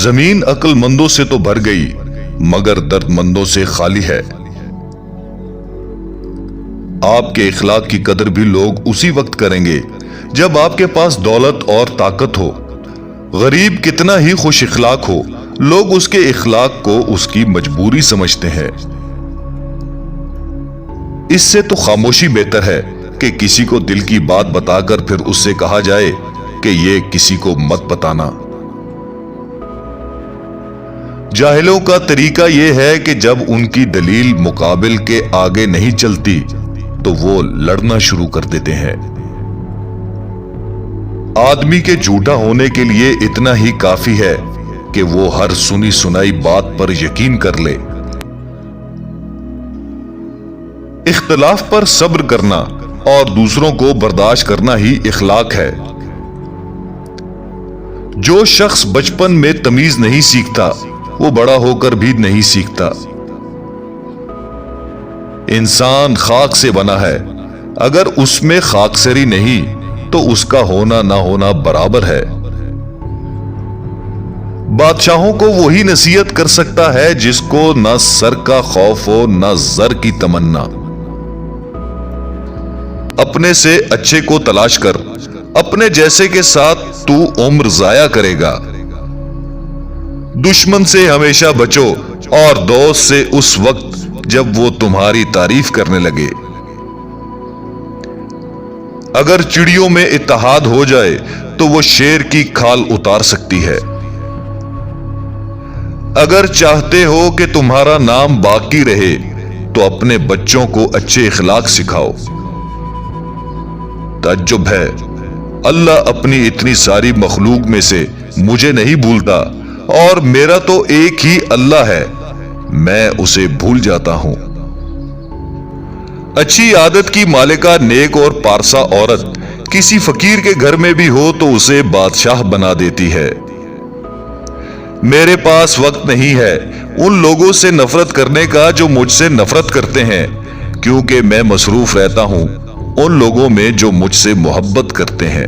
زمین عقل مندوں سے تو بھر گئی مگر درد مندوں سے خالی ہے۔ آپ کے اخلاق کی قدر بھی لوگ اسی وقت کریں گے جب آپ کے پاس دولت اور طاقت ہو۔ غریب کتنا ہی خوش اخلاق ہو، لوگ اس کے اخلاق کو اس کی مجبوری سمجھتے ہیں۔ اس سے تو خاموشی بہتر ہے کہ کسی کو دل کی بات بتا کر پھر اس سے کہا جائے کہ یہ کسی کو مت بتانا۔ جاہلوں کا طریقہ یہ ہے کہ جب ان کی دلیل مقابل کے آگے نہیں چلتی تو وہ لڑنا شروع کر دیتے ہیں۔ آدمی کے جھوٹا ہونے کے لیے اتنا ہی کافی ہے کہ وہ ہر سنی سنائی بات پر یقین کر لے۔ اختلاف پر صبر کرنا اور دوسروں کو برداشت کرنا ہی اخلاق ہے۔ جو شخص بچپن میں تمیز نہیں سیکھتا وہ بڑا ہو کر بھی نہیں سیکھتا۔ انسان خاک سے بنا ہے، اگر اس میں خاکسری نہیں تو اس کا ہونا نہ ہونا برابر ہے۔ بادشاہوں کو وہی نصیحت کر سکتا ہے جس کو نہ سر کا خوف ہو نہ زر کی تمنا۔ اپنے سے اچھے کو تلاش کر، اپنے جیسے کے ساتھ تو عمر ضائع کرے گا۔ دشمن سے ہمیشہ بچو اور دوست سے اس وقت جب وہ تمہاری تعریف کرنے لگے۔ اگر چڑیوں میں اتحاد ہو جائے تو وہ شیر کی کھال اتار سکتی ہے۔ اگر چاہتے ہو کہ تمہارا نام باقی رہے تو اپنے بچوں کو اچھے اخلاق سکھاؤ۔ تعجب ہے، اللہ اپنی اتنی ساری مخلوق میں سے مجھے نہیں بھولتا، اور میرا تو ایک ہی اللہ ہے، میں اسے بھول جاتا ہوں۔ اچھی عادت کی مالکہ نیک اور پارسا عورت کسی فقیر کے گھر میں بھی ہو تو اسے بادشاہ بنا دیتی ہے۔ میرے پاس وقت نہیں ہے ان لوگوں سے نفرت کرنے کا جو مجھ سے نفرت کرتے ہیں، کیونکہ میں مصروف رہتا ہوں ان لوگوں میں جو مجھ سے محبت کرتے ہیں۔